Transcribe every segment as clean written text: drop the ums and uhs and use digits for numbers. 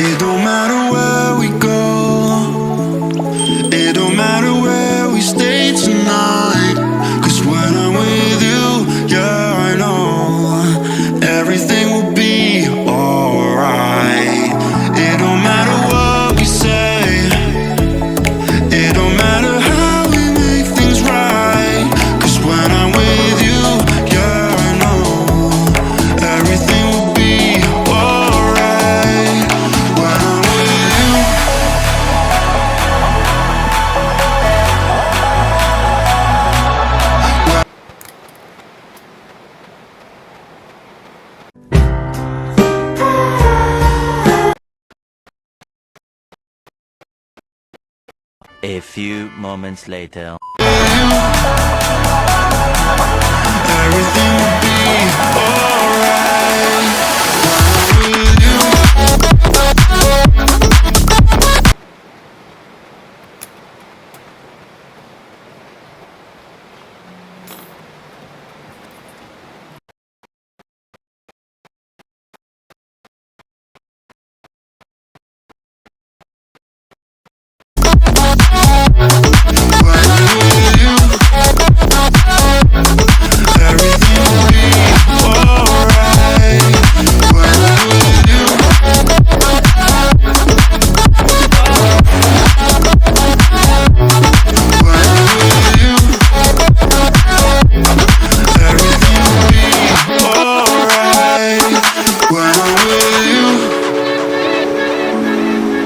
It don't matter where we go, it don't matter where we stay tonight. 'Cause when I'm with you, yeah, I know everything will be alright. It don't matter what we say, it don't matter how we make things right. 'Cause when I'm with you, yeah, I know everything will be alright. When I'm with you, A few moments later. everything will be alright. When I'm with you.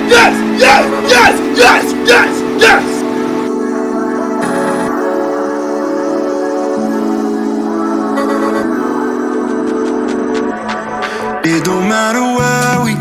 Yes! It don't matter where we